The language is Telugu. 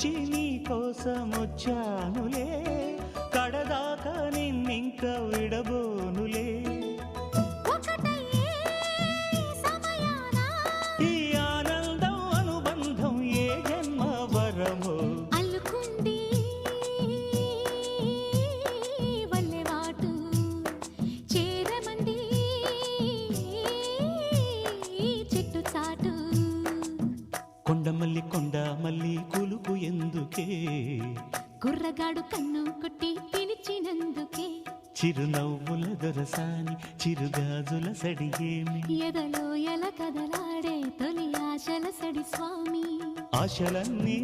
పిలిచి నీ కోసం వచ్చానులే, కడదాకా నిన్నింక విడబోనులే. ఈ ఆనందం అనుబంధం ఏ జన్మ వరమో అల్లుకుంది వల్లెవాటు చేరమంది చెట్టు చాటు. కొండమల్లి కొండమల్లి కులుకు ఎందుకే, కుర్రగాడు కన్ను కొట్టి పిలిచినందుకే. చిరునవ్వుల దొరసాని చిరుగాజుల సడిగేమి, ఎదలో ఎల కదలాడే తొలి ఆశల సడి స్వామి. ఆశలన్నీ